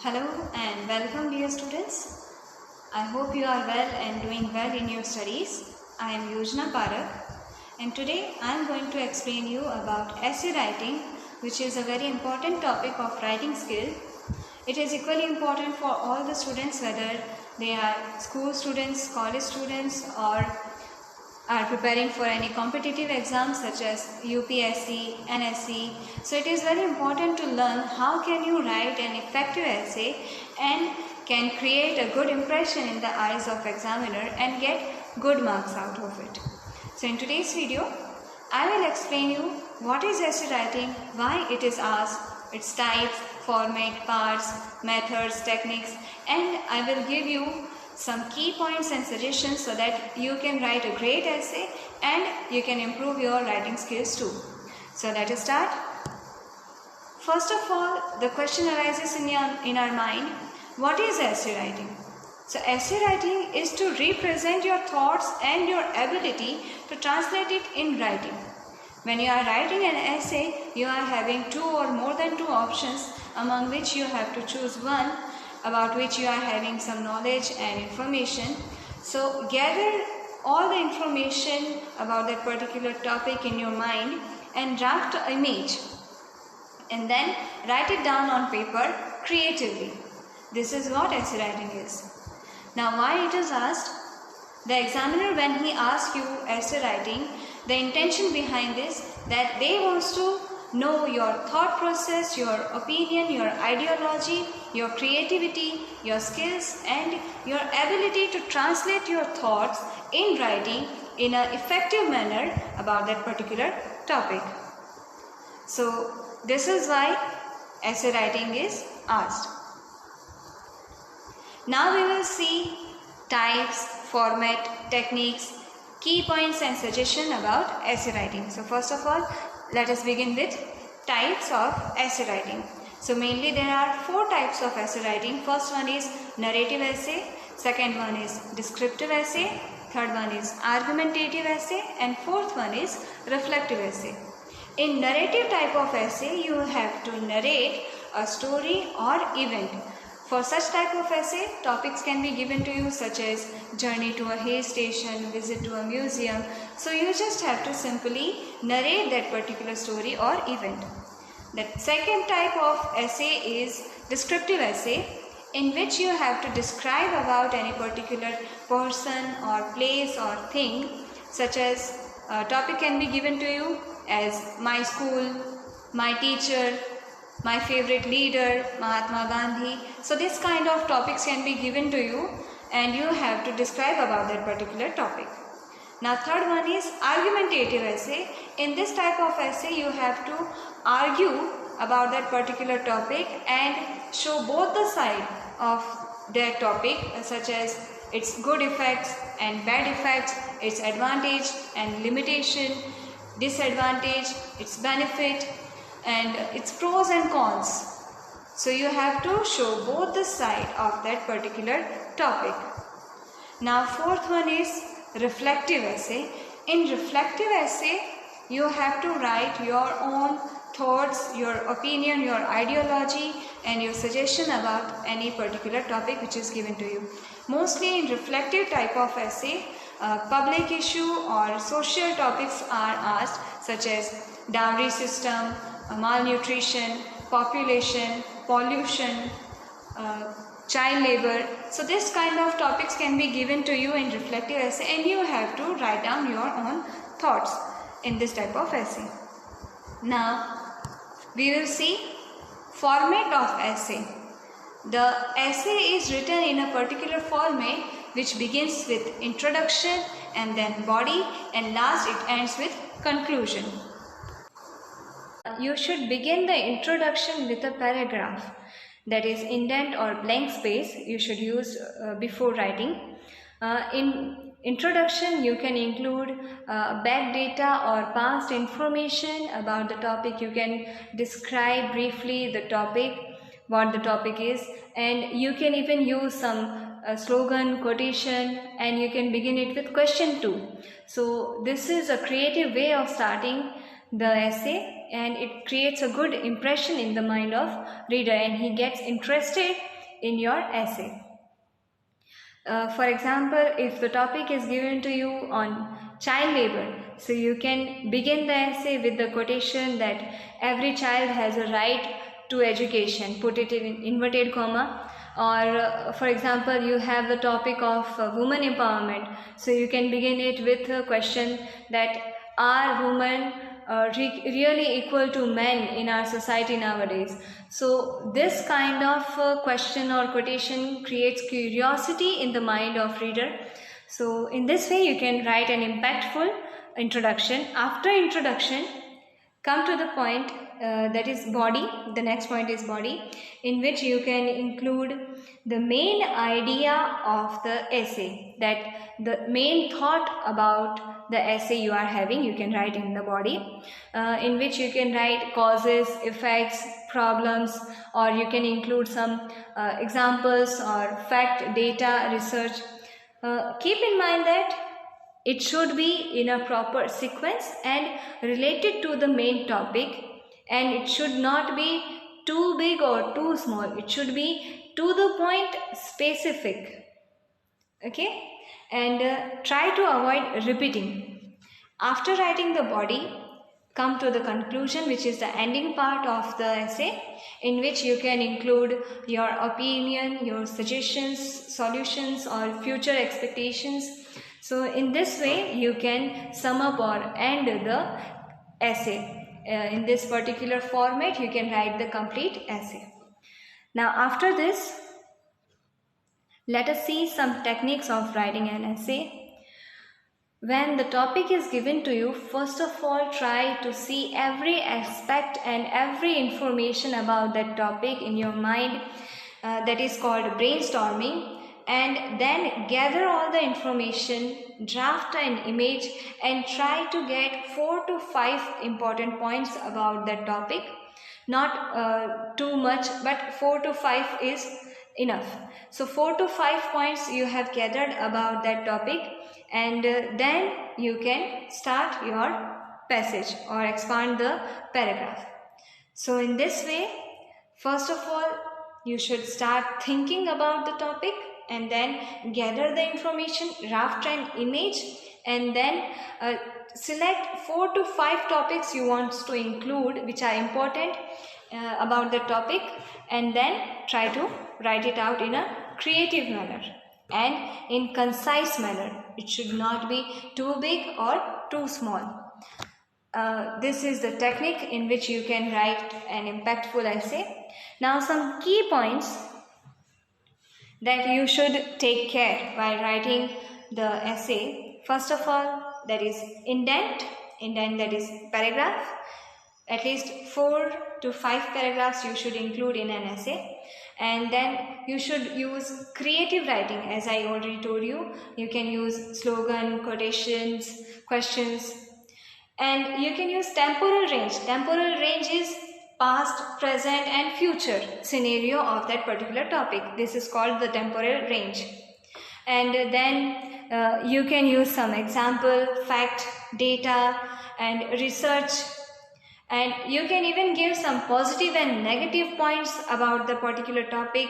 Hello and welcome dear students. I hope you are well and doing well in your studies. I am Yojana Parak and today I am going to explain you about essay writing, which is a very important topic of writing skill. It is equally important for all the students, whether they are school students, college students, or are preparing for any competitive exams such as UPSC, NSC. So it is very important to learn how can you write an effective essay and can create a good impression in the eyes of examiner and get good marks out of it. So in today's video, I will explain you what is essay writing, why it is asked, its types, format, parts, methods, techniques, and I will give you some key points and suggestions so that you can write a great essay and you can improve your writing skills too. So let us start. First of all, the question arises in our mind, what is essay writing? So essay writing is to represent your thoughts and your ability to translate it in writing. When you are writing an essay, you are having two or more than two options, among which you have to choose one about which you are having some knowledge and information. So gather all the information about that particular topic in your mind and draft an image and then write it down on paper creatively. This is what essay writing is. Now why it is asked? The examiner, when he asks you essay writing, the intention behind this that they wants to know your thought process, your opinion, your ideology, your creativity, your skills and your ability to translate your thoughts in writing in an effective manner about that particular topic. So this is why essay writing is asked. Now we will see types, format, techniques, key points and suggestion about essay writing. So first of all, let us begin with types of essay writing. So mainly there are four types of essay writing. First one is narrative essay, second one is descriptive essay, third one is argumentative essay and fourth one is reflective essay. In narrative type of essay, you have to narrate a story or event. For such type of essay, topics can be given to you such as journey to a hill station, visit to a museum. So you just have to simply narrate that particular story or event. The second type of essay is descriptive essay, in which you have to describe about any particular person or place or thing, such as a topic can be given to you as my school, my teacher, my favorite leader, Mahatma Gandhi. So this kind of topics can be given to you and you have to describe about that particular topic. Now third one is argumentative essay. In this type of essay you have to argue about that particular topic and show both the side of that topic, such as its good effects and bad effects, its advantage and limitation, disadvantage, its benefit and its pros and cons. So you have to show both the side of that particular topic. Now fourth one is reflective essay. In reflective essay, you have to write your own thoughts, your opinion, your ideology and your suggestion about any particular topic which is given to you. Mostly in reflective type of essay, public issue or social topics are asked, such as dowry system, malnutrition, population, pollution, child labor. So this kind of topics can be given to you in reflective essay and you have to write down your own thoughts in this type of essay. Now we will see format of essay. The essay is written in a particular format which begins with introduction and then body and last it ends with conclusion. You should begin the introduction with a paragraph, that is indent or blank space you should use before writing. In introduction you can include back data or past information about the topic. You can describe briefly the topic, what the topic is, and you can even use some slogan, quotation, and you can begin it with question too. So this is a creative way of starting the essay, and it creates a good impression in the mind of reader, and he gets interested in your essay. For example, if the topic is given to you on child labor, so you can begin the essay with the quotation that every child has a right to education, put it in inverted comma. Or for example, you have the topic of women empowerment, so you can begin it with a question that are women really equal to men in our society nowadays. So this kind of question or quotation creates curiosity in the mind of reader. So in this way you can write an impactful introduction. After introduction, come to the point that is body. The next point is body, in which you can include the main idea of the essay, that the main thought about the essay you are having, you can write in the body, in which you can write causes, effects, problems, or you can include some examples or fact, data, research. Keep in mind that it should be in a proper sequence and related to the main topic, and it should not be too big or too small. It should be to the point, specific. Okay, and try to avoid repeating. After writing the body, come to the conclusion, which is the ending part of the essay, in which you can include your opinion, your suggestions, solutions, or future expectations. So in this way you can sum up or end the essay. In this particular format you can write the complete essay. Now after this, let us see some techniques of writing an essay. When the topic is given to you, first of all try to see every aspect and every information about that topic in your mind. That is called brainstorming. And then gather all the information, draft an image, and try to get 4 to 5 important points about that topic. Not too much, but 4 to 5 is enough. So 4 to 5 points you have gathered about that topic, and then you can start your passage or expand the paragraph. So in this way, first of all, you should start thinking about the topic, and then gather the information, draft an image, and then select 4 to 5 topics you want to include which are important about the topic, and then try to write it out in a creative manner and in concise manner. It should not be too big or too small. This is the technique in which you can write an impactful essay. Now some key points that you should take care while writing the essay. First of all, that is indent, that is paragraph. At least 4 to 5 paragraphs you should include in an essay. And then you should use creative writing. As I already told you, you can use slogan, quotations, questions, and you can use temporal range. Temporal range is past, present and future scenario of that particular topic. This is called the temporal range. And then you can use some example, fact, data and research, and you can even give some positive and negative points about the particular topic,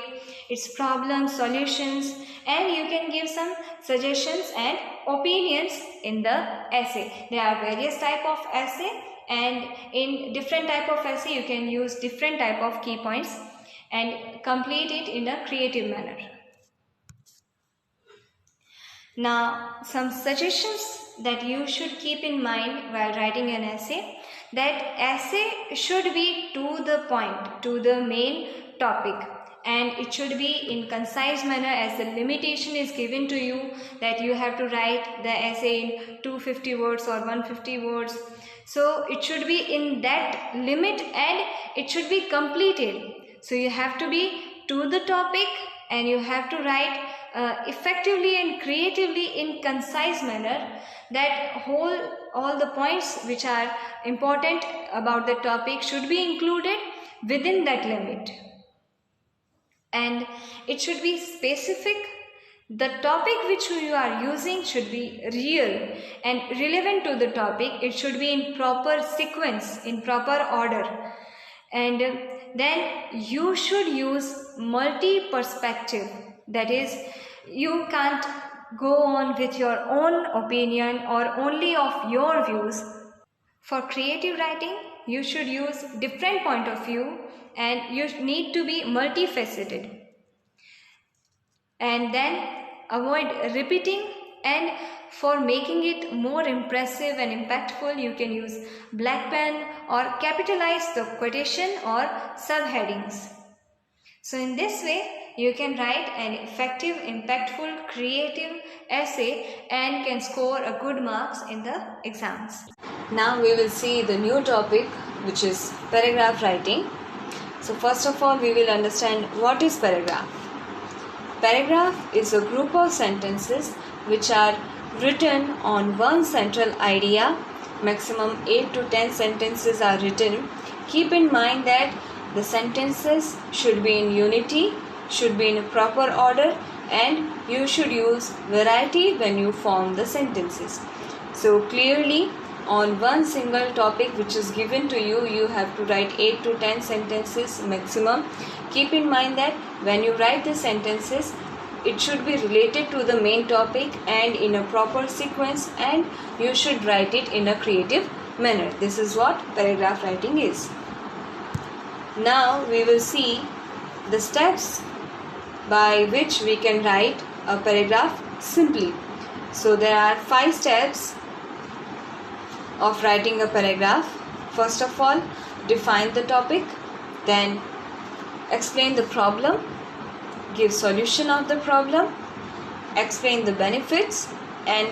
its problems, solutions, and you can give some suggestions and opinions in the essay. There are various type of essay, and in different type of essay you can use different type of key points and complete it in a creative manner. Now some suggestions that you should keep in mind while writing an essay. That essay should be to the point, to the main topic, and it should be in concise manner, as the limitation is given to you that you have to write the essay in 250 words or 150 words. So it should be in that limit and it should be completed. So you have to be to the topic and you have to write effectively and creatively in concise manner, that all the points which are important about the topic should be included within that limit, and it should be specific The topic which you are using should be real and relevant to the topic. It should be in proper sequence, in proper order. And then you should use multi-perspective. That is, you can't go on with your own opinion or only of your views. For creative writing, you should use different point of view and you need to be multifaceted. And then avoid repeating, and for making it more impressive and impactful, you can use black pen or capitalize the quotation or subheadings. So in this way, you can write an effective, impactful, creative essay and can score a good marks in the exams. Now we will see the new topic, which is paragraph writing. So first of all, we will understand what is paragraph. Paragraph is a group of sentences which are written on one central idea. Maximum 8 to 10 sentences are written. Keep in mind that the sentences should be in unity, should be in proper order, and you should use variety when you form the sentences. So clearly, on one single topic which is given to you, you have to write 8 to 10 sentences maximum. Keep in mind that when you write the sentences, it should be related to the main topic and in a proper sequence, and you should write it in a creative manner. This is what paragraph writing is. Now we will see the steps by which we can write a paragraph simply. So there are 5 steps of writing a paragraph. First of all, define the topic, then explain the problem, give solution of the problem, explain the benefits, and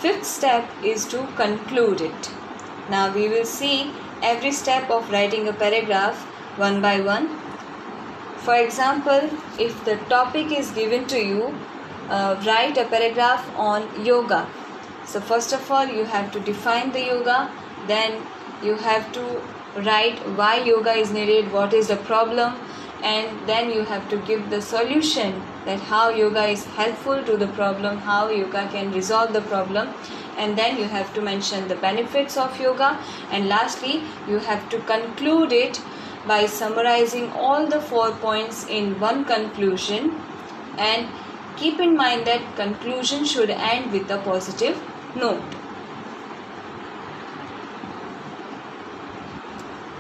5th step is to conclude it. Now we will see every step of writing a paragraph one by one. For example, if the topic is given to you, write a paragraph on yoga. So first of all, you have to define the yoga, then you have to write why yoga is needed, what is the problem, and then you have to give the solution, that how yoga is helpful to the problem, how yoga can resolve the problem, and then you have to mention the benefits of yoga, and lastly you have to conclude it by summarizing all the 4 points in one conclusion. And keep in mind that conclusion should end with a positive note.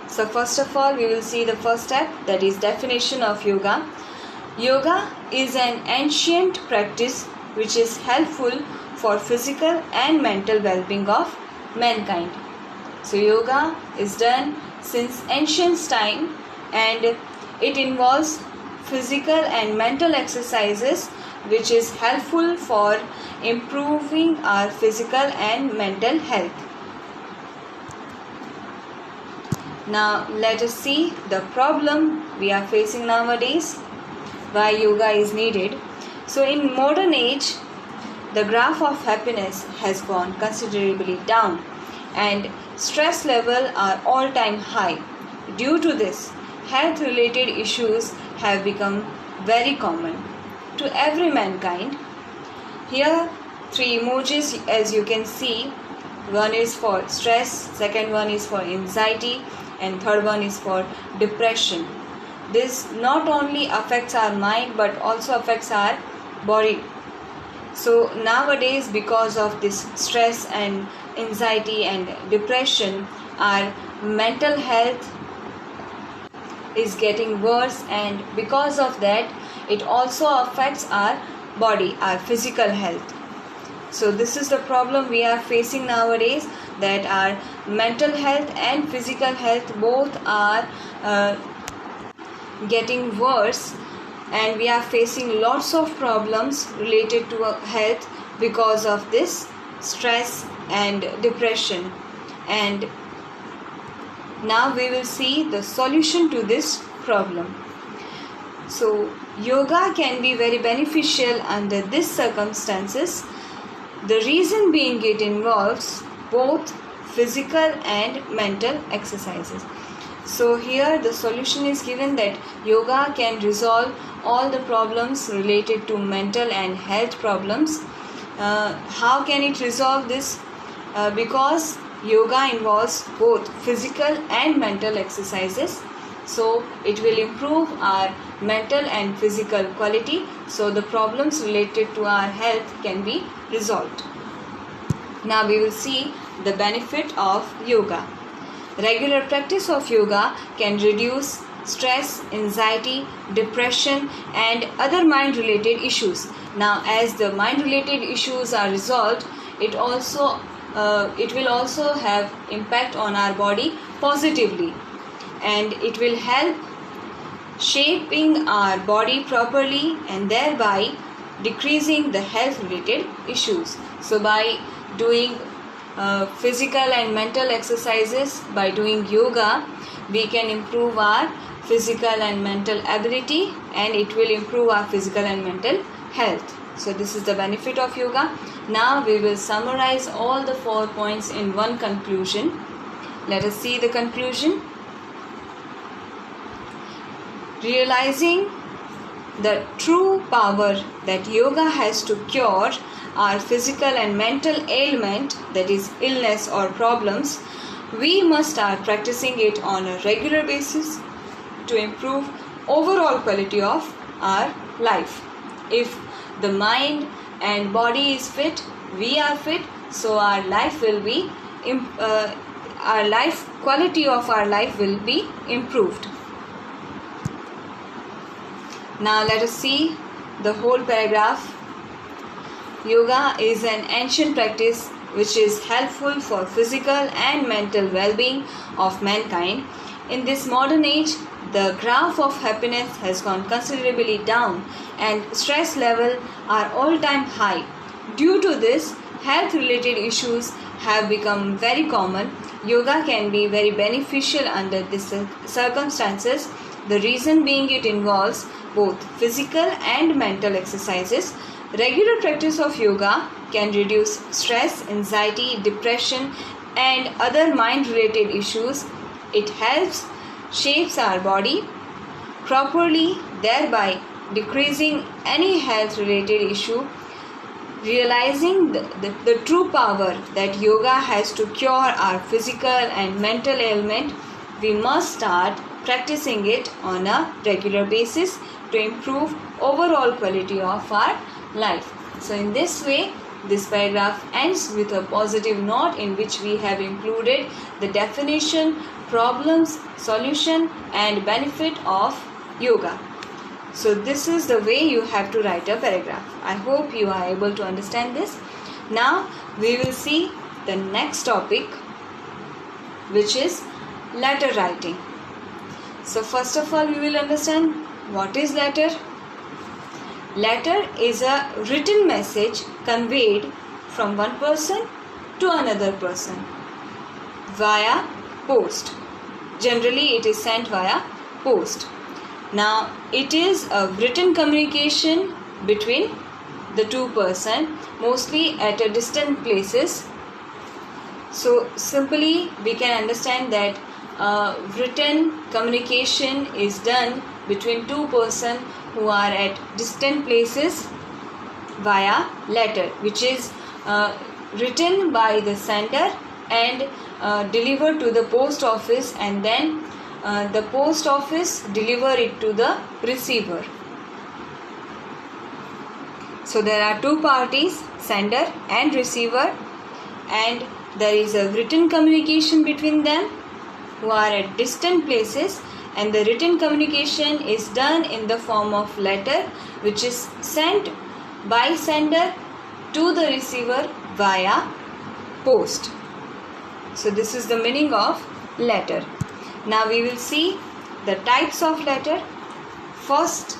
So first of all, we will see the first step, that is definition of yoga. Yoga is an ancient practice which is helpful for physical and mental well-being of mankind. So yoga is done since ancient time, and it involves physical and mental exercises which is helpful for improving our physical and mental health. Now let us see the problem we are facing nowadays, why yoga is needed. So in modern age, the graph of happiness has gone considerably down and stress level are all-time high. Due to this, health related issues have become very common to every mankind. Here 3 emojis as you can see. One is for stress, second one is for anxiety, and third one is for depression. This not only affects our mind but also affects our body. So nowadays, because of this stress and anxiety and depression, our mental health is getting worse, and because of that it also affects our body, our physical health. So this is the problem we are facing nowadays, that our mental health and physical health both are getting worse, and we are facing lots of problems related to health because of this stress and depression. And now we will see the solution to this problem. So yoga can be very beneficial under these circumstances. The reason being, it involves both physical and mental exercises. So here the solution is given that yoga can resolve all the problems related to mental and health problems. How can it resolve this? Because yoga involves both physical and mental exercises, so it will improve our mental and physical quality, so the problems related to our health can be resolved. Now we will see the benefit of yoga. Regular practice of yoga can reduce stress, anxiety, depression and other mind related issues. Now as the mind related issues are resolved, it will also have impact on our body positively, and it will help shaping our body properly and thereby decreasing the health related issues. So by doing physical and mental exercises, by doing yoga, we can improve our physical and mental ability, and it will improve our physical and mental health. So this is the benefit of yoga. Now we will summarize all the 4 points in one conclusion. Let us see the conclusion. Realizing the true power that yoga has to cure our physical and mental ailment, that is illness or problems, we must start practicing it on a regular basis to improve overall quality of our life. If the mind and body is fit, we are fit, so our life will be quality of our life will be improved. Now let us see the whole paragraph. Yoga is an ancient practice which is helpful for physical and mental well-being of mankind. In this modern age, the graph of happiness has gone considerably down and stress levels are all-time high. Due to this, health-related issues have become very common. Yoga can be very beneficial under these circumstances. The reason being it involves both physical and mental exercises. Regular practice of yoga can reduce stress, anxiety, depression and other mind-related issues. It helps shapes our body properly, thereby decreasing any health-related issue. Realizing the true power that yoga has to cure our physical and mental ailment, we must start practicing it on a regular basis to improve overall quality of our life. So in this way, this paragraph ends with a positive note in which we have included the definition, problems, solution and benefit of yoga. So this is the way you have to write a paragraph. I hope you are able to understand this. Now we will see the next topic, which is letter writing. So first of all, we will understand what is letter. Letter is a written message conveyed from one person to another person via post. Generally, it is sent via post. Now, it is a written communication between the two persons, mostly at a distant places. So, simply we can understand that written communication is done between two persons who are at distant places via letter, which is written by the sender and delivered to the post office, and then the post office deliver it to the receiver. So there are two parties, sender and receiver, and there is a written communication between them who are at distant places, and the written communication is done in the form of letter, which is sent by sender to the receiver via post. So this is the meaning of letter. Now we will see the types of letter. First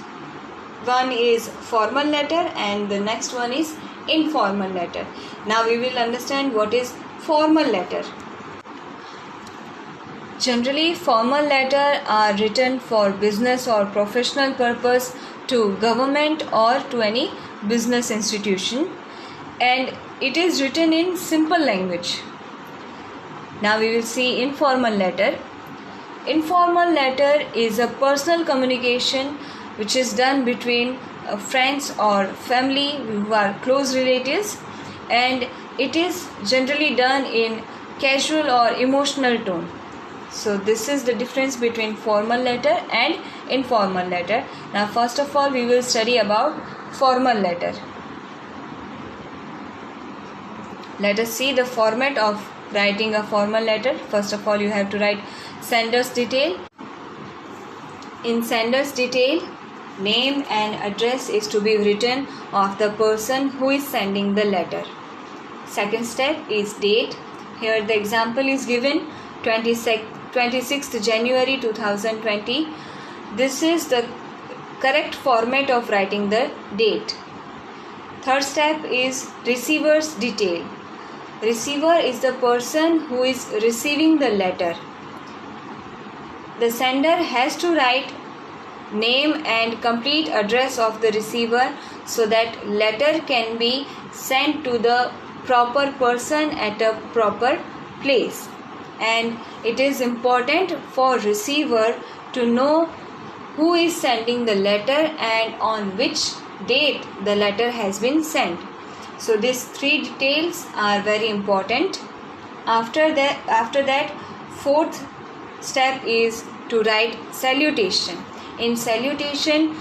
one is formal letter and the next one is informal letter. Now we will understand what is formal letter. Generally, formal letters are written for business or professional purpose to government or to any business institution, and it is written in simple language. Now we will see informal letter. Informal letter is a personal communication which is done between friends or family who are close relatives, and it is generally done in casual or emotional tone. So this is the difference between formal letter and informal letter. Now first of all we will study about formal letter. Let us see the format of writing a formal letter. First of all you have to write sender's detail. In sender's detail, name and address is to be written of the person who is sending the letter. Second step is date. Here the example is given 26th January 2020. This is the correct format of writing the date. Third step is receiver's detail. Receiver is the person who is receiving the letter. The sender has to write name and complete address of the receiver so that letter can be sent to the proper person at a proper place. And it is important for receiver to know who is sending the letter and on which date the letter has been sent. So these three details are very important. After that fourth step is to write salutation. In salutation,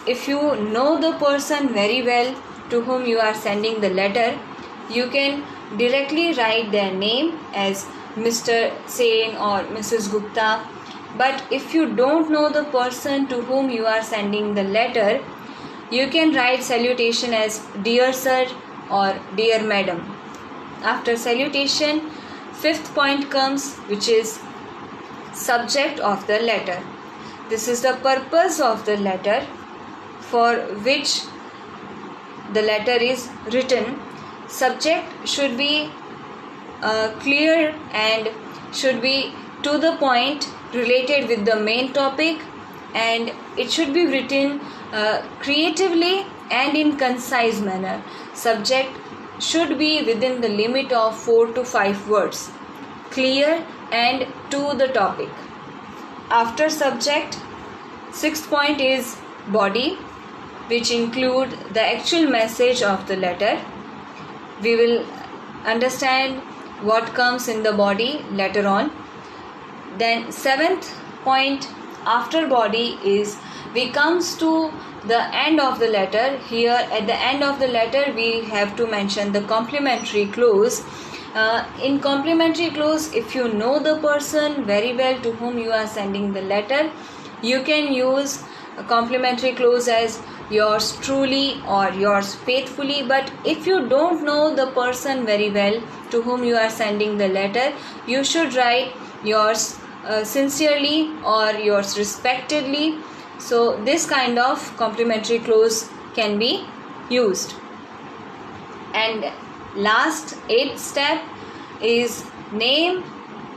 if you know the person very well to whom you are sending the letter, you can directly write their name as Mr. Sen or Mrs. Gupta. But if you don't know the person to whom you are sending the letter, you can write salutation as Dear Sir or Dear Madam. After salutation, fifth point comes, which is subject of the letter. This is the purpose of the letter for which the letter is written. Subject should be clear and should be to the point, related with the main topic, and it should be written creatively and in concise manner. Subject should be within the limit of 4 to 5 words, clear and to the topic. After subject, sixth point is body, which include the actual message of the letter. We will understand what comes in the body later on. Then seventh point after body is we comes to the end of the letter. Here at the end of the letter we have to mention the complementary clause. In complementary clause, if you know the person very well to whom you are sending the letter, you can use a complementary clause as yours truly or yours faithfully. But if you don't know the person very well to whom you are sending the letter, you should write yours sincerely or yours respectedly. So this kind of complementary clause can be used. And last, eighth step is name,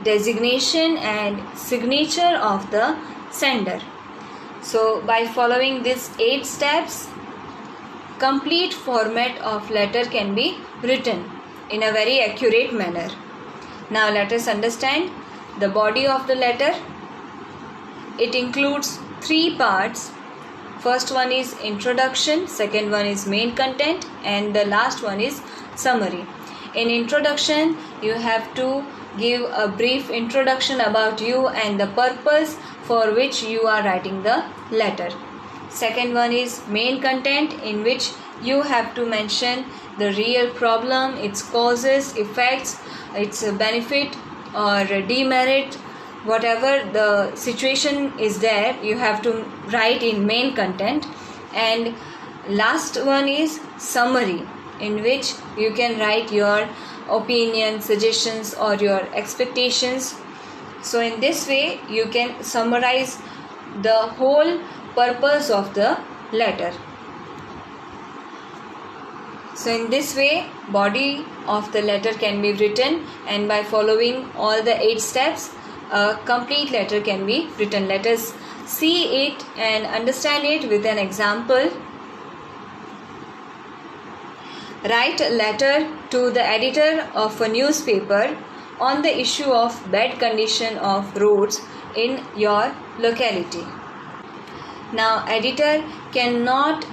designation and signature of the sender. So by following these 8 steps, complete format of letter can be written in a very accurate manner. Now let us understand the body of the letter. It includes 3 parts. First one is introduction, second one is main content, and the last one is summary. In introduction, you have to give a brief introduction about you and the purpose for which you are writing the letter. Second one is main content, in which you have to mention the real problem, its causes, effects, its benefit or demerit, whatever the situation is there, you have to write in main content. And last one is summary, in which you can write your opinion, suggestions or your expectations. So in this way you can summarize the whole purpose of the letter. So in this way body of the letter can be written, and by following all the 8 steps a complete letter can be written. Let us see it and understand it with an example. Write a letter to the editor of a newspaper on the issue of bad condition of roads in your locality. Now editor cannot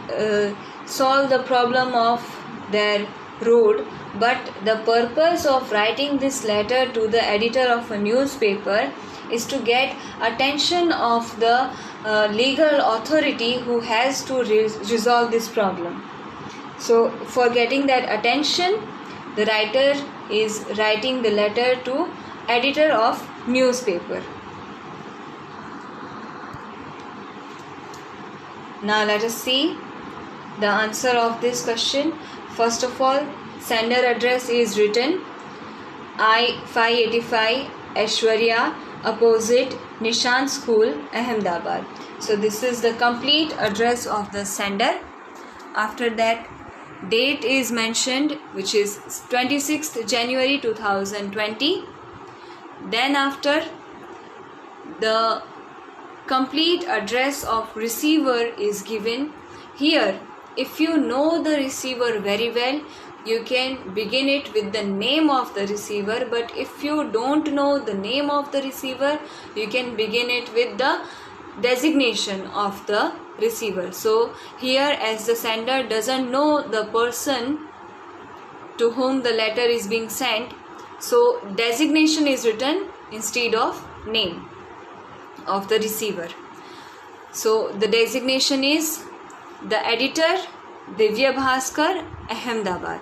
solve the problem of their road, but the purpose of writing this letter to the editor of a newspaper is to get attention of the legal authority who has to resolve this problem. So for getting that attention, the writer is writing the letter to editor of newspaper. Now let us see the answer of this question. First of all, sender address is written I-585 Aishwarya, opposite Nishant School, Ahmedabad. So this is the complete address of the sender. After that, date is mentioned, which is 26th January 2020. Then after, the complete address of receiver is given. Here, if you know the receiver very well, you can begin it with the name of the receiver, but if you don't know the name of the receiver, you can begin it with the designation of the receiver. So here, as the sender doesn't know the person to whom the letter is being sent, so designation is written instead of name of the receiver. So the designation is the editor, Divya Bhaskar, Ahmedabad.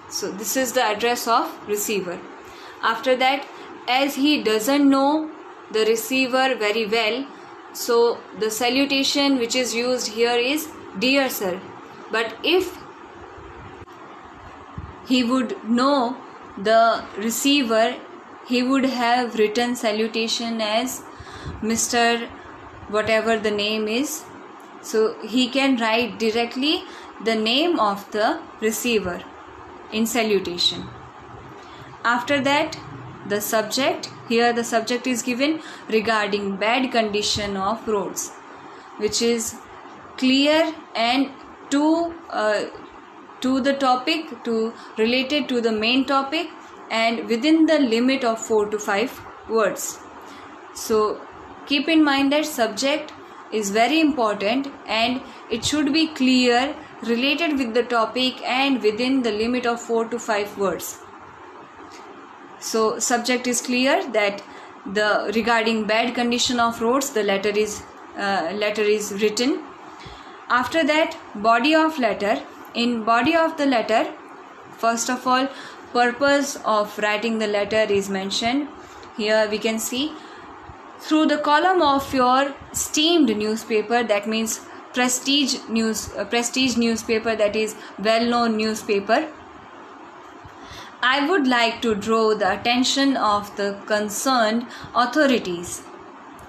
So this is the address of receiver. After that, as he doesn't know the receiver very well, so the salutation which is used here is dear sir. But if he would know the receiver, he would have written salutation as Mr. whatever the name is. So he can write directly the name of the receiver in salutation. After that, the subject, here the subject is given regarding bad condition of roads, which is clear and to the topic, related to the main topic, and within the limit of 4 to 5 words. So keep in mind that subject is very important and it should be clear, related with the topic, and within the limit of 4 to 5 words. So subject is clear that the regarding bad condition of roads, the letter is written. After that, body of letter. In body of the letter, first of all, purpose of writing the letter is mentioned. Here we can see, through the column of your esteemed newspaper, that means prestige newspaper, that is well-known newspaper, I would like to draw the attention of the concerned authorities.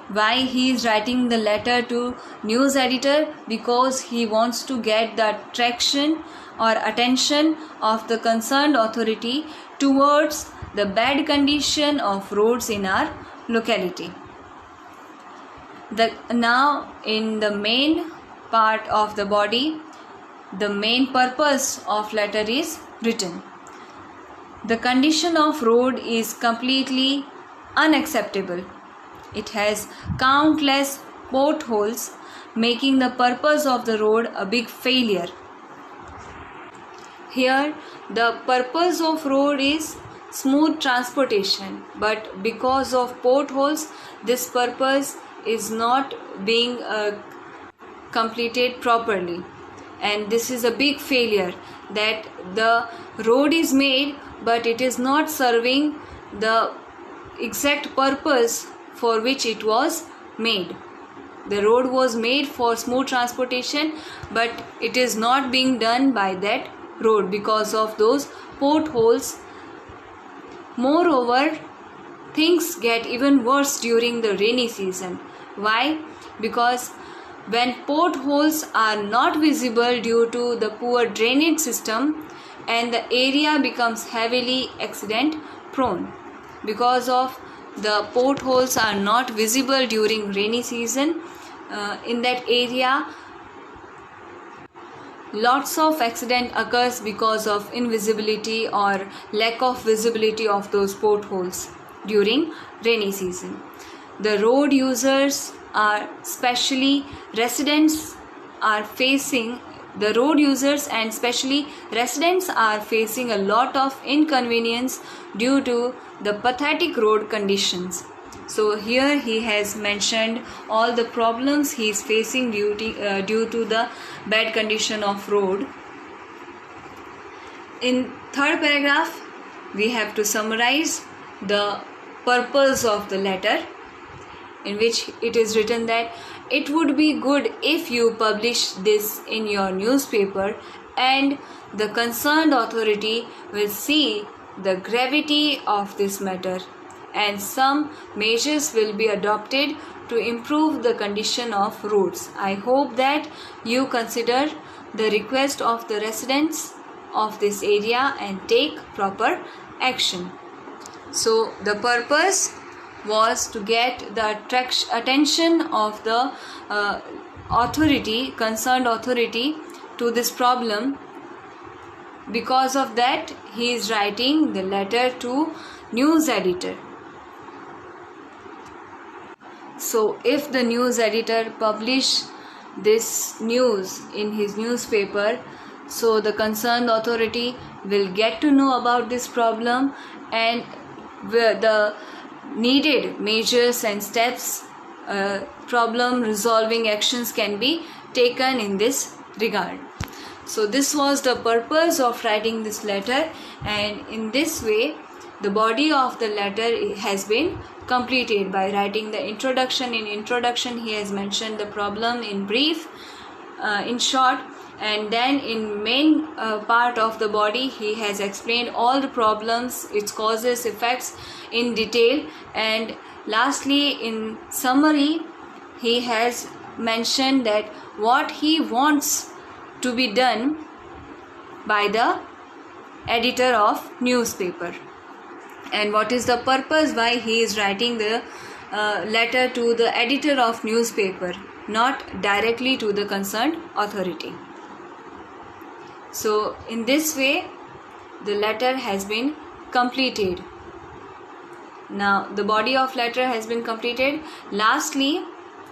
Why he is writing the letter to news editor? Because he wants to get the attraction or attention of the concerned authority towards the bad condition of roads in our locality. Now in the main part of the body, the main purpose of letter is written. The condition of road is completely unacceptable. It has countless potholes, making the purpose of the road a big failure. Here, the purpose of road is smooth transportation, but because of potholes, this purpose is not being completed properly, and this is a big failure, that the road is made but it is not serving the exact purpose for which it was made. The road was made for smooth transportation, but it is not being done by that road because of those potholes. Moreover, things get even worse during the rainy season. Why? Because when potholes are not visible due to the poor drainage system, and the area becomes heavily accident prone. Because of the potholes are not visible during rainy season, in that area lots of accident occurs because of invisibility or lack of visibility of those potholes during rainy season. The road users are especially residents are facing, the road users and especially residents are facing a lot of inconvenience due to the pathetic road conditions. So here he has mentioned all the problems he is facing due to the bad condition of road. In third paragraph, we have to summarize the purpose of the letter, in which it is written that it would be good if you publish this in your newspaper, and the concerned authority will see the gravity of this matter, and some measures will be adopted to improve the condition of roads. I hope that you consider the request of the residents of this area and take proper action. So the purpose was to get the attention of the concerned authority to this problem. Because of that, he is writing the letter to news editor. So if the news editor publish this news in his newspaper, so the concerned authority will get to know about this problem, and the needed measures and steps, problem resolving actions can be taken in this regard. So this was the purpose of writing this letter, and in this way the body of the letter has been completed by writing the introduction. In introduction he has mentioned the problem in brief, in short, and then in main part of the body he has explained all the problems, its causes, effects in detail, and lastly in summary he has mentioned that what he wants to be done by the editor of newspaper, and what is the purpose why he is writing the letter to the editor of newspaper, not directly to the concerned authority. So in this way the letter has been completed. Now the body of letter has been completed. Lastly,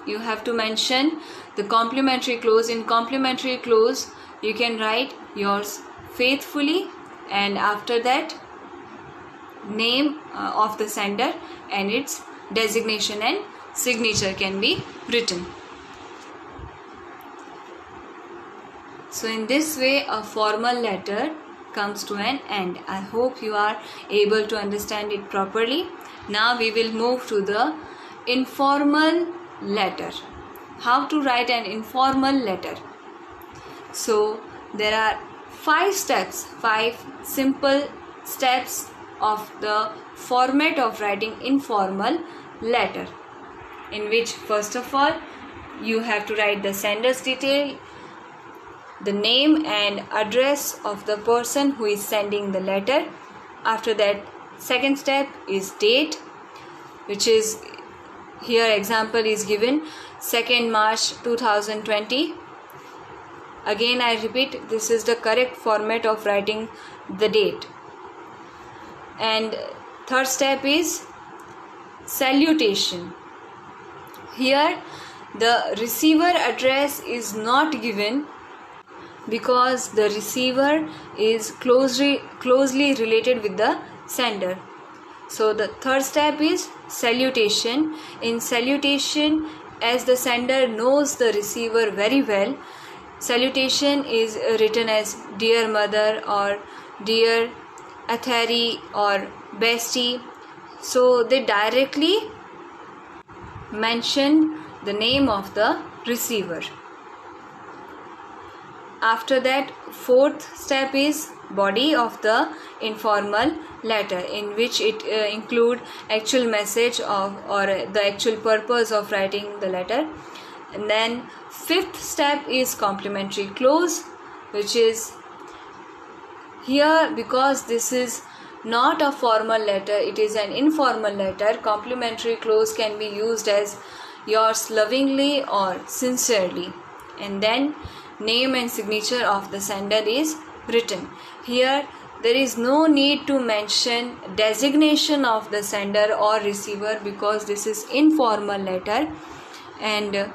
you have to mention the complimentary clause. In complimentary clause you can write yours faithfully, and after that name of the sender and its designation and signature can be written. So in this way a formal letter comes to an end. I hope you are able to understand it properly. Now we will move to the informal letter. How to write an informal letter? So there are 5 simple steps of the format of writing informal letter, in which first of all you have to write the sender's detail, the name and address of the person who is sending the letter. After that, second step is date, which is here example is given 2nd March 2020. Again I repeat, this is the correct format of writing the date. And third step is salutation. Here the receiver address is not given because the receiver is closely related with the sender. So the third step is salutation. In salutation, as the sender knows the receiver very well, salutation is written as dear mother or dear Athari or bestie. So they directly mention the name of the receiver. After that, fourth step is body of the informal letter, in which it include actual message of or the actual purpose of writing the letter. And then fifth step is complimentary clause, which is here because this is not a formal letter, it is an informal letter. Complimentary clause can be used as yours lovingly or sincerely, and then name and signature of the sender is written. Here there is no need to mention designation of the sender or receiver because this is informal letter, and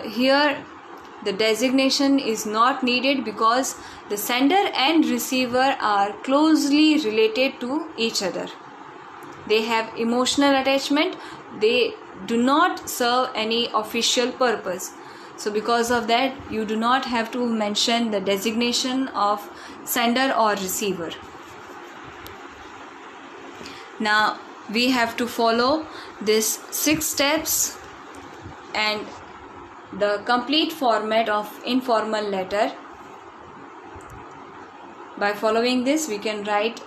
here the designation is not needed because the sender and receiver are closely related to each other. They have emotional attachment, they do not serve any official purpose. So because of that, you do not have to mention the designation of sender or receiver. Now we have to follow this 6 steps and the complete format of informal letter. By following this, we can write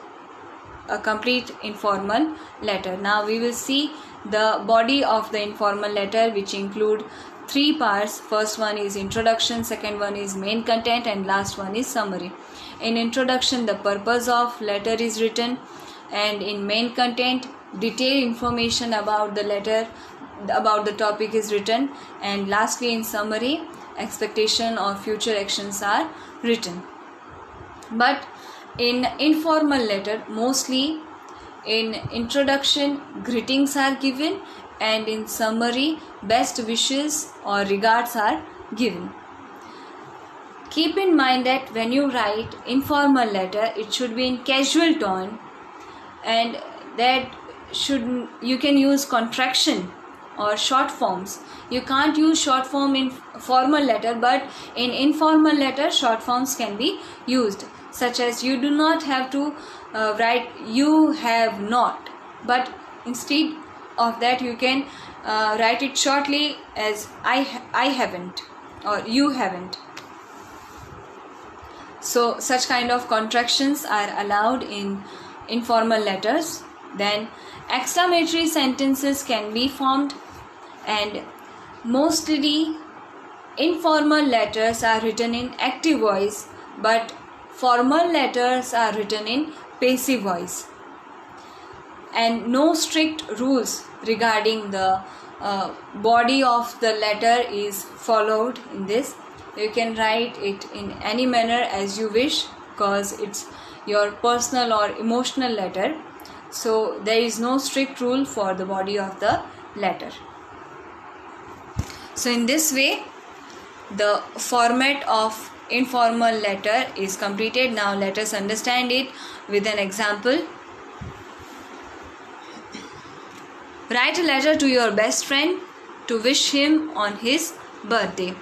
a complete informal letter. Now we will see the body of the informal letter, which include 3 parts. First one is introduction, second one is main content, and last one is summary. In introduction, the purpose of letter is written, and in main content, detailed information about the letter, about the topic is written, and lastly in summary, expectation or future actions are written. But in informal letter, mostly in introduction, greetings are given, and in summary, best wishes or regards are given. Keep in mind that when you write informal letter, it should be in casual tone, and that you can use contraction or short forms. You can't use short form in formal letter, but in informal letter short forms can be used, such as you do not have to write you have not, but instead of that you can write it shortly as I haven't or you haven't. So such kind of contractions are allowed in informal letters. Then exclamatory sentences can be formed, and mostly informal letters are written in active voice, but formal letters are written in passive voice. And no strict rules regarding the body of the letter is followed in this. You can write it in any manner as you wish, because it's your personal or emotional letter. So there is no strict rule for the body of the letter. So in this way, the format of informal letter is completed. Now let us understand it with an example. Write a letter to your best friend to wish him on his birthday.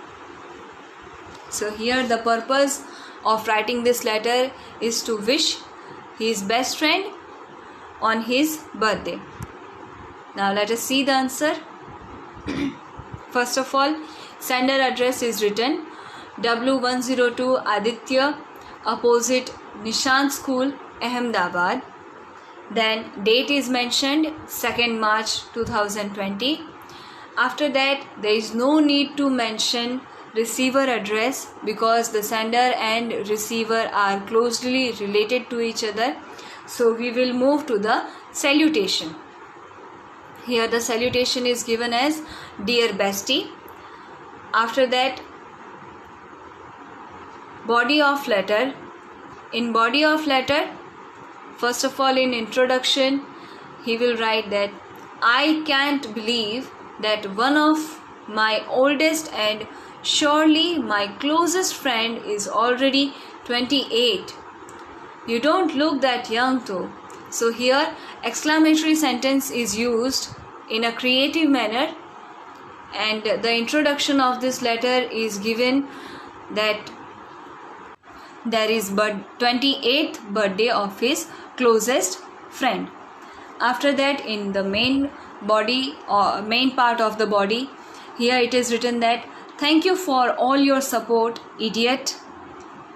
So here the purpose of writing this letter is to wish his best friend on his birthday. Now let us see the answer. First of all, sender address is written W102 Aditya, opposite Nishant School, Ahmedabad. Then date is mentioned 2nd March 2020. After that, there is no need to mention receiver address because the sender and receiver are closely related to each other. So we will move to the salutation. Here the salutation is given as Dear Bestie. After that, body of letter. In body of letter, first of all, in introduction, he will write that I can't believe that one of my oldest and surely my closest friend is already 28. You don't look that young though. So here exclamatory sentence is used in a creative manner, and the introduction of this letter is given that there is 28th birthday of his closest friend. After that, in the main body or main part of the body, here it is written that thank you for all your support, idiot.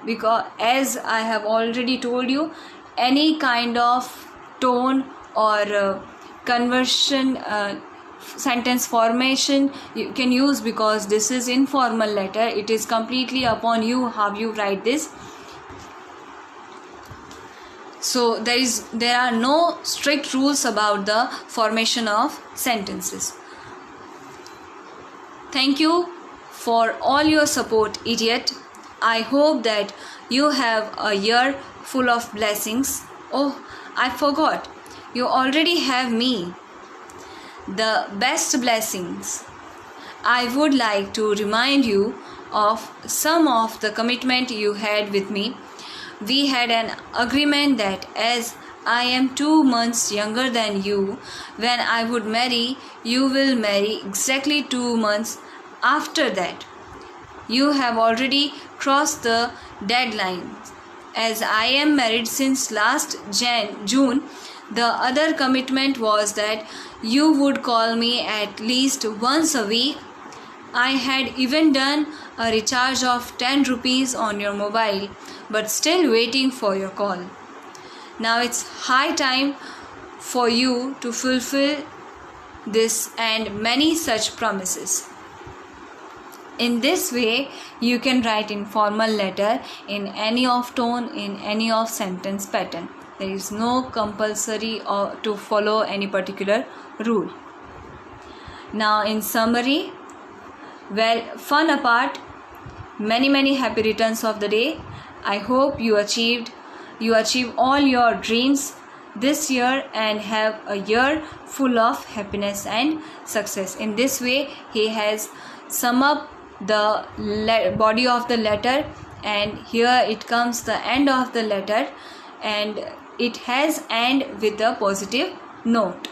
Because as I have already told you, any kind of tone or conversion sentence formation you can use, because this is informal letter. It is completely upon you how you write this. So there are no strict rules about the formation of sentences. Thank you for all your support, idiot. I hope that you have a year full of blessings. Oh, I forgot. You already have me. The best blessings. I would like to remind you of some of the commitment you had with me. We had an agreement that as I am 2 months younger than you, when I would marry, you will marry exactly 2 months after that. You have already crossed the deadline. As I am married since last June, the other commitment was that you would call me at least once a week. I had even done a recharge of 10 rupees on your mobile, but still waiting for your call. Now it's high time for you to fulfill this and many such promises. In this way, you can write informal letter in any of tone, in any of sentence pattern. There is no compulsory or to follow any particular rule. Now in summary, well, fun apart, many happy returns of the day. I hope you achieve all your dreams this year and have a year full of happiness and success. In this way, he has summed up the body of the letter, and here it comes the end of the letter, and it has end with a positive note.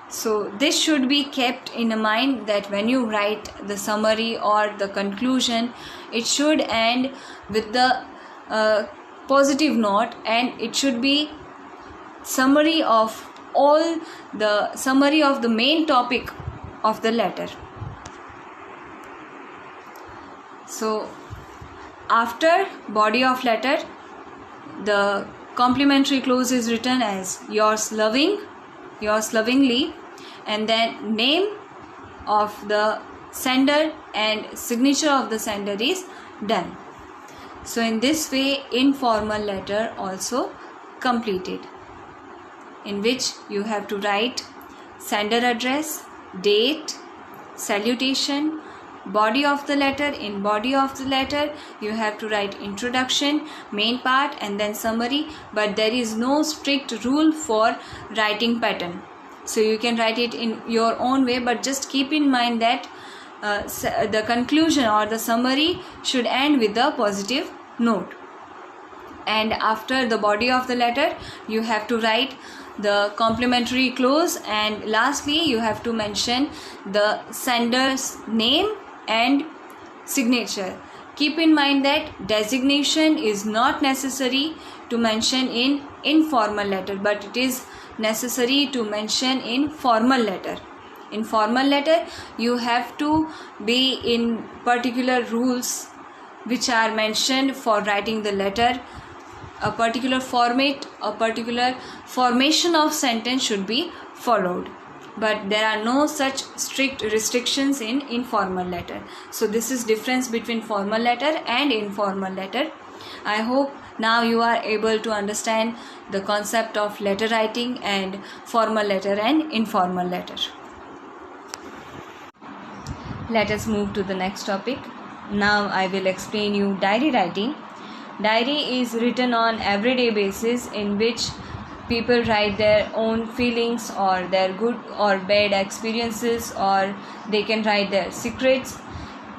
So this should be kept in mind that when you write the summary or the conclusion, it should end with the positive note, and it should be summary of the main topic of the letter. So after body of letter, the complimentary close is written as yours lovingly, and then name of the sender and signature of the sender is done. So in this way, informal letter also completed, in which you have to write sender address, date, salutation, body of the letter. In body of the letter, you have to write introduction, main part, and then summary, but there is no strict rule for writing pattern. So you can write it in your own way, but just keep in mind that the conclusion or the summary should end with a positive note. And after the body of the letter, you have to write the complimentary close, and lastly you have to mention the sender's name and signature. Keep in mind that designation is not necessary to mention in informal letter, but it is necessary to mention in formal letter. In formal letter, you have to be in particular rules which are mentioned for writing the letter. A particular format, a particular formation of sentence should be followed, but there are no such strict restrictions in informal letter. So this is difference between formal letter and informal letter. I hope now you are able to understand the concept of letter writing and formal letter and informal letter. Let us move to the next topic. Now I will explain you diary writing. Diary is written on everyday basis, in which people write their own feelings or their good or bad experiences, or they can write their secrets,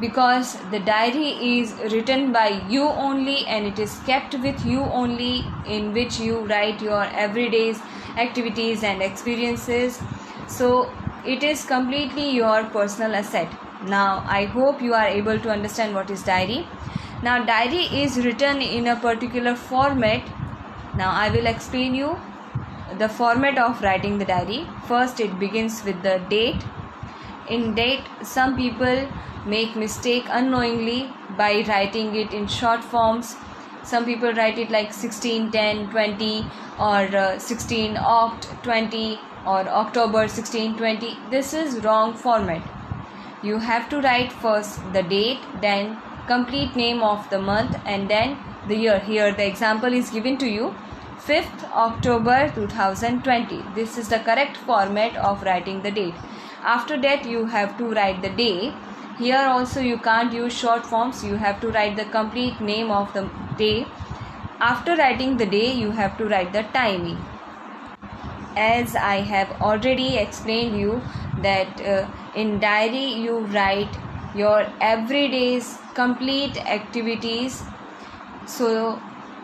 because the diary is written by you only and it is kept with you only, in which you write your everyday activities and experiences. So it is completely your personal asset. Now I hope you are able to understand what is diary. Now diary is written in a particular format. Now I will explain you the format of writing the diary. First, it begins with the date. In date, some people make mistake unknowingly by writing it in short forms. Some people write it like 16, 10, 20 or 16 Oct 20 or October 16, 20. This is wrong format. You have to write first the date, then complete name of the month, and then the year. Here the example is given to you, 5th October 2020. This is the correct format of writing the date. After that, you have to write the day. Here also you can't use short forms. You have to write the complete name of the day. After writing the day, you have to write the timing. As I have already explained you that In diary you write your everyday's complete activities. So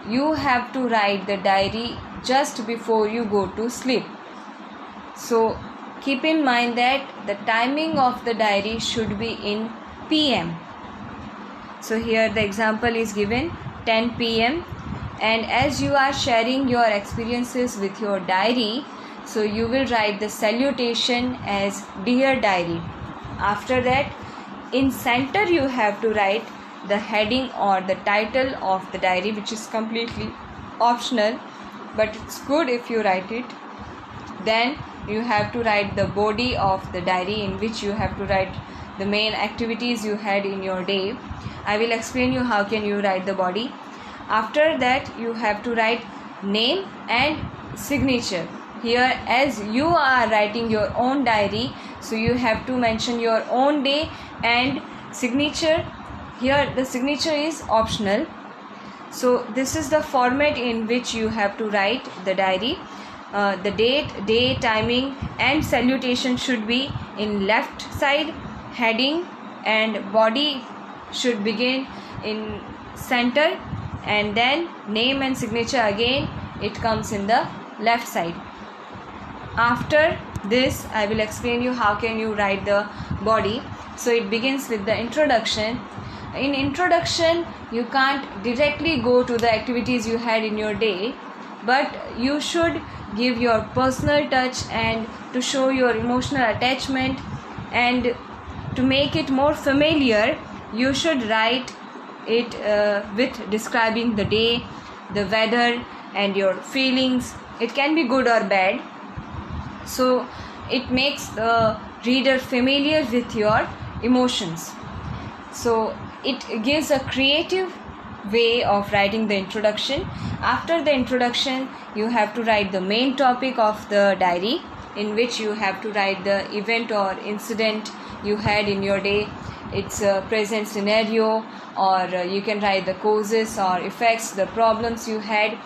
you have to write the diary just before you go to sleep. So keep in mind that the timing of the diary should be in PM. So here the example is given 10 PM, and as you are sharing your experiences with your diary, so you will write the salutation as Dear Diary. After that, in center you have to write the heading or the title of the diary, which is completely optional, but it's good if you write it. Then you have to write the body of the diary, in which you have to write the main activities you had in your day. I will explain you how can you write the body. After that you have to write name and signature. Here, as you are writing your own diary, so you have to mention your own day and signature. Here the signature is optional. So this is the format in which you have to write the diary. The date, day, timing and salutation should be in left side. Heading and body should begin in center, and then name and signature again it comes in the left side. After this I will explain you how can you write the body. So it begins with the introduction. In introduction you can't directly go to the activities you had in your day, but you should give your personal touch and to show your emotional attachment, and to make it more familiar you should write it with describing the day, the weather and your feelings. It can be good or bad, so it makes the reader familiar with your emotions. So it gives a creative way of writing the introduction. After the introduction you have to write the main topic of the diary, in which you have to write the event or incident you had in your day, its present scenario, or you can write the causes or effects, the problems you had.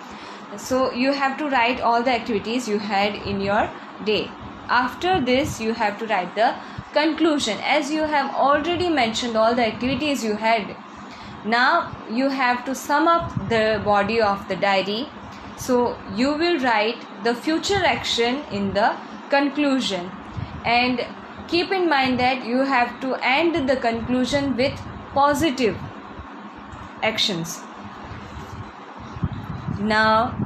So you have to write all the activities you had in your day. After this you have to write the conclusion. As you have already mentioned all the activities you had, now you have to sum up the body of the diary. So you will write the future action in the conclusion, and keep in mind that you have to end the conclusion with positive actions. Now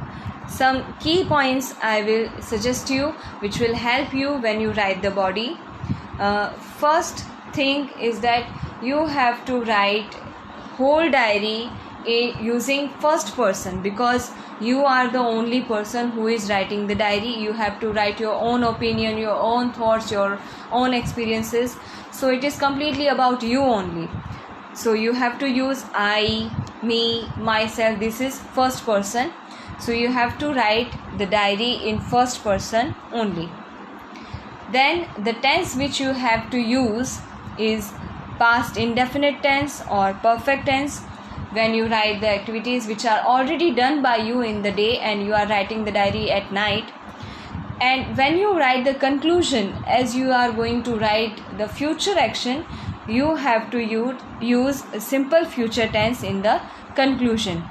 some key points I will suggest you which will help you when you write the body. First thing is that you have to write whole diary using first person, because you are the only person who is writing the diary. You have to write your own opinion, your own thoughts, your own experiences, so it is completely about you only. So you have to use I, me, myself. This is first person, so you have to write the diary in first person only. Then the tense which you have to use is past indefinite tense or perfect tense, when you write the activities which are already done by you in the day and you are writing the diary at night. And when you write the conclusion, as you are going to write the future action, you have to use a simple future tense in the conclusion.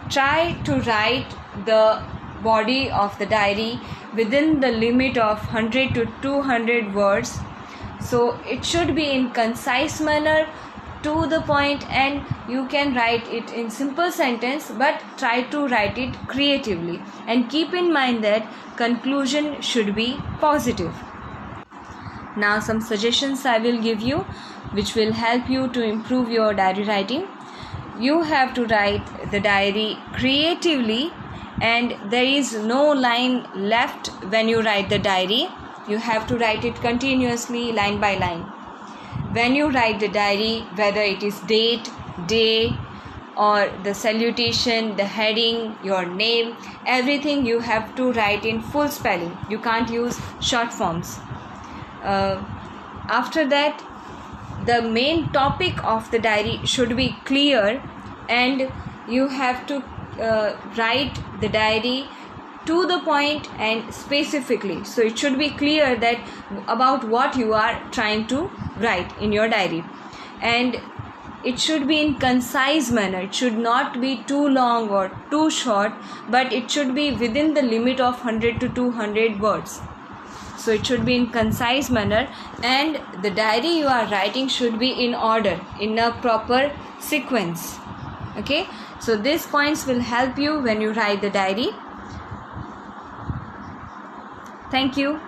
Try to write the body of the diary within the limit of 100 to 200 words. So it should be in concise manner, to the point, and you can write it in simple sentence, but try to write it creatively, and keep in mind that conclusion should be positive. Now some suggestions I will give you which will help you to improve your diary writing. You have to write the diary creatively, and there is no line left when you write the diary. You have to write it continuously, line by line. When you write the diary, whether it is date, day, or the salutation, the heading, your name, everything you have to write in full spelling. You can't use short forms. After that, the main topic of the diary should be clear, and you have to write the diary to the point and specifically. So it should be clear that about what you are trying to write in your diary, and it should be in concise manner. It should not be too long or too short, but it should be within the limit of 100 to 200 words. So it should be in concise manner, and the diary you are writing should be in order, in a proper sequence. Okay, so these points will help you when you write the diary. Thank you.